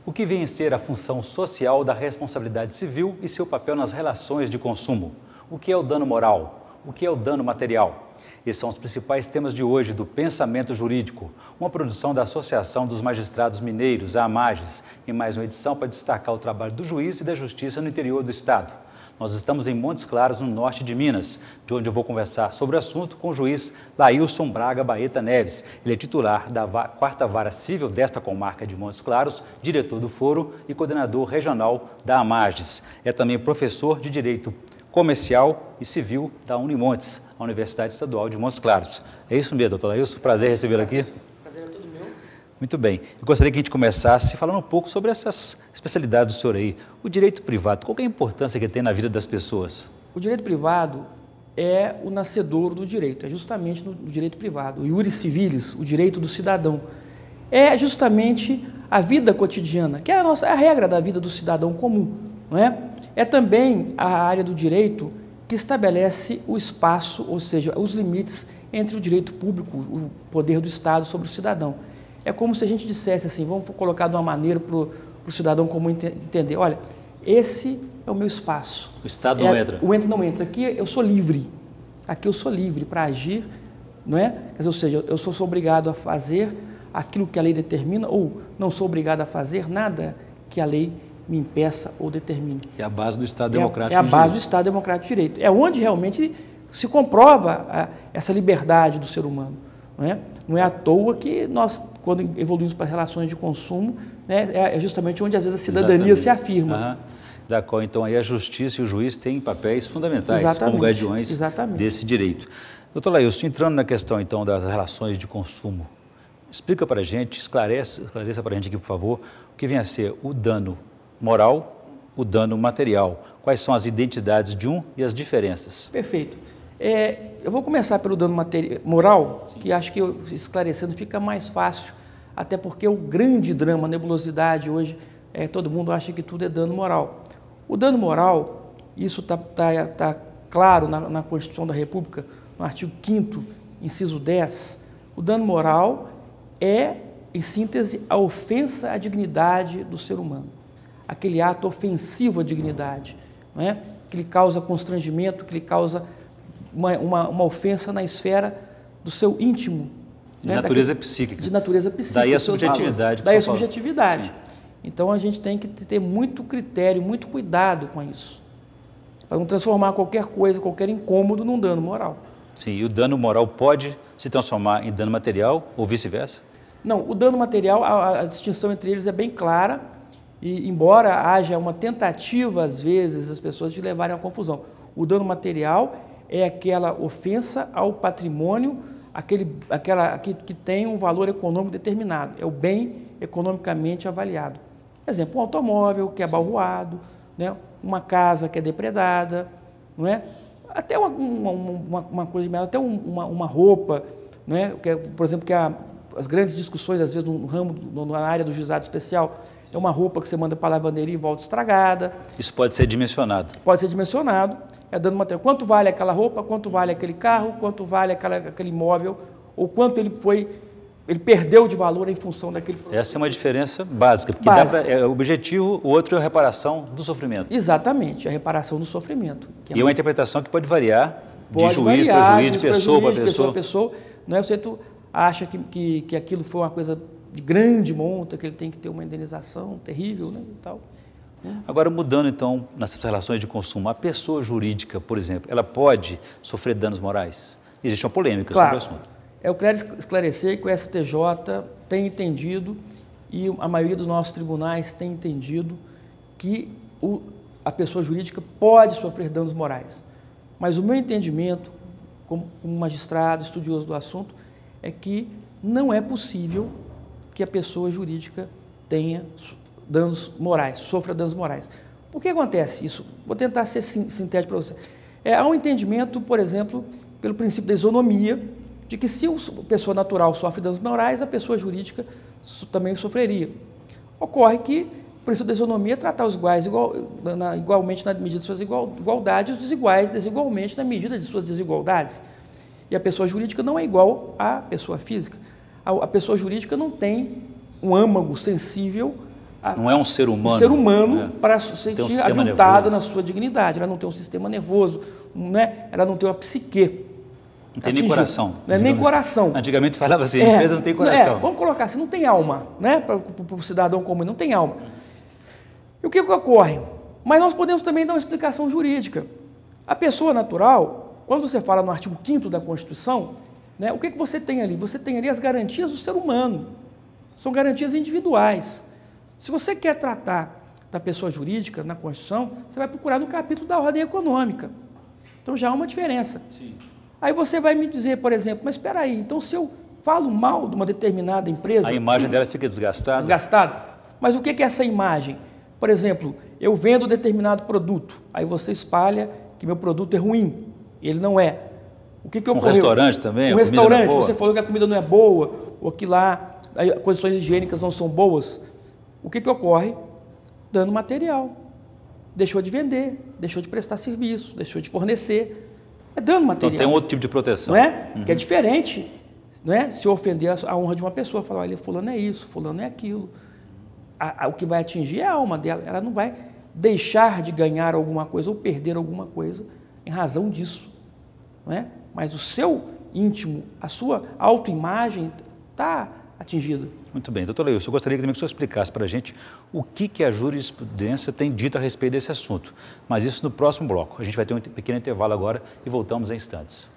O que vem a ser a função social da responsabilidade civil e seu papel nas relações de consumo? O que é o dano moral? O que é o dano material? Esses são os principais temas de hoje do Pensamento Jurídico, uma produção da Associação dos Magistrados Mineiros, a AMAGES, em mais uma edição para destacar o trabalho do juiz e da justiça no interior do estado. Nós estamos em Montes Claros, no norte de Minas, de onde eu vou conversar sobre o assunto com o juiz Lailson Braga Baeta Neves. Ele é titular da 4ª Vara Civil desta comarca de Montes Claros, diretor do foro e coordenador regional da AMAGES. É também professor de Direito Comercial e Civil da Unimontes, a Universidade Estadual de Montes Claros. É isso mesmo, doutor Lailson? Prazer recebê-lo aqui. Prazer é todo meu. Muito bem. Eu gostaria que a gente começasse falando um pouco sobre essas especialidades do senhor aí. O direito privado, qual é a importância que ele tem na vida das pessoas? O direito privado é o nascedouro do direito, é justamente no direito privado. O iuris civilis, o direito do cidadão, é justamente a vida cotidiana, que é a regra da vida do cidadão comum, não é? É também a área do direito que estabelece o espaço, ou seja, os limites entre o direito público, o poder do Estado sobre o cidadão. É como se a gente dissesse assim, vamos colocar de uma maneira para o cidadão comum entender, olha, esse é o meu espaço. O Estado não entra. O não entra. Aqui eu sou livre. Aqui eu sou livre para agir, não é? Quer dizer, ou seja, eu sou obrigado a fazer aquilo que a lei determina ou não sou obrigado a fazer nada que a lei me impeça ou determine. É a base do Estado Democrático de Direito. É a base do Estado Democrático de Direito. É onde realmente se comprova essa liberdade do ser humano. Não é? Não é à toa que nós, quando evoluímos para relações de consumo, né, é justamente onde às vezes a cidadania se afirma. Da qual então aí a justiça e o juiz têm papéis fundamentais como guardiões desse direito. Doutor Lailson, entrando na questão então das relações de consumo, explica para a gente, esclareça para a gente aqui, por favor, o que vem a ser o dano moral, o dano material. Quais são as identidades de um e as diferenças? Perfeito. Eu vou começar pelo dano moral, que acho que esclarecendo fica mais fácil, até porque o grande drama, a nebulosidade hoje, todo mundo acha que tudo é dano moral. O dano moral, isso está claro na Constituição da República, no artigo 5º, inciso 10, o dano moral é, em síntese, a ofensa à dignidade do ser humano. Aquele ato ofensivo à dignidade, não é? Que lhe causa constrangimento, que lhe causa uma ofensa na esfera do seu íntimo. De natureza psíquica. De natureza psíquica. Daí a subjetividade. Daí a subjetividade. Sim. Então a gente tem que ter muito critério, muito cuidado com isso, para não transformar qualquer coisa, qualquer incômodo num dano moral. Sim, e o dano moral pode se transformar em dano material ou vice-versa? Não, o dano material, a distinção entre eles é bem clara, e embora haja uma tentativa, às vezes, das pessoas de levarem à confusão. O dano material é aquela ofensa ao patrimônio, aquela que tem um valor econômico determinado, é o bem economicamente avaliado. Por exemplo, um automóvel que é abalroado, né? Uma casa que é depredada, não é? Até uma coisa, até uma roupa, né? Que é, por exemplo, que as grandes discussões, às vezes, no ramo, na área do juizado especial, é uma roupa que você manda para a lavanderia e volta estragada. Isso pode ser dimensionado. Pode ser dimensionado, é dano material. Quanto vale aquela roupa, quanto vale aquele carro, quanto vale aquele imóvel, ou quanto ele perdeu de valor em função daquele produto. Essa é uma diferença básica, porque o objetivo, o outro é a reparação do sofrimento. Exatamente, a reparação do sofrimento. E é uma interpretação que pode variar de juiz para juiz, de pessoa para pessoa. Não é você acha que aquilo foi uma coisa de grande monta, que ele tem que ter uma indenização terrível, né, e tal. Agora, mudando então nessas relações de consumo, a pessoa jurídica, por exemplo, ela pode sofrer danos morais? Existe uma polêmica sobre o assunto. Eu quero esclarecer que o STJ tem entendido, e a maioria dos nossos tribunais tem entendido, que a pessoa jurídica pode sofrer danos morais. Mas o meu entendimento, como magistrado, estudioso do assunto, é que não é possível que a pessoa jurídica tenha danos morais, sofra danos morais. Por que acontece isso? Vou tentar ser sintético para você. Há um entendimento, por exemplo, pelo princípio da isonomia, de que se a pessoa natural sofre danos morais, a pessoa jurídica também sofreria. Ocorre que o princípio da isonomia é tratar os iguais igualmente na medida de suas igualdades, os desiguais desigualmente na medida de suas desigualdades. E a pessoa jurídica não é igual à pessoa física. A pessoa jurídica não tem um âmago sensível Não é um ser humano. Um ser humano, né? para se sentir aviltado na sua dignidade. Ela não tem um sistema nervoso, né? Ela não tem uma psique. Não tem nem coração. Não é nem coração. Antigamente falava assim, a empresa não tem coração. Vamos colocar assim, não tem alma, né? Para o cidadão comum, não tem alma. E o que ocorre? Mas nós podemos também dar uma explicação jurídica. A pessoa natural, quando você fala no artigo 5º da Constituição, né, o que você tem ali? Você tem ali as garantias do ser humano. São garantias individuais. Se você quer tratar da pessoa jurídica na Constituição, você vai procurar no capítulo da ordem econômica. Então já há uma diferença. Sim. Aí você vai me dizer, por exemplo, mas espera aí, então se eu falo mal de uma determinada empresa... A imagem dela fica desgastada? Desgastada. Mas o que é essa imagem? Por exemplo, eu vendo determinado produto, aí você espalha que meu produto é ruim, ele não é. O que ocorreu? Um restaurante também? Um restaurante, você falou que a comida não é boa, ou que lá as condições higiênicas não são boas. O que ocorre? Dano material. Deixou de vender, deixou de prestar serviço, deixou de fornecer. É dano material. Então tem um outro tipo de proteção. Não é? Uhum. Que é diferente, não é? Se eu ofender a honra de uma pessoa, falar, olha, fulano é isso, fulano é aquilo. O que vai atingir é a alma dela. Ela não vai deixar de ganhar alguma coisa ou perder alguma coisa em razão disso. Não é? Mas o seu íntimo, a sua autoimagem está atingida. Muito bem. Doutor Leilson, eu gostaria também que o senhor explicasse para a gente o que a jurisprudência tem dito a respeito desse assunto. Mas isso no próximo bloco. A gente vai ter um pequeno intervalo agora e voltamos em instantes.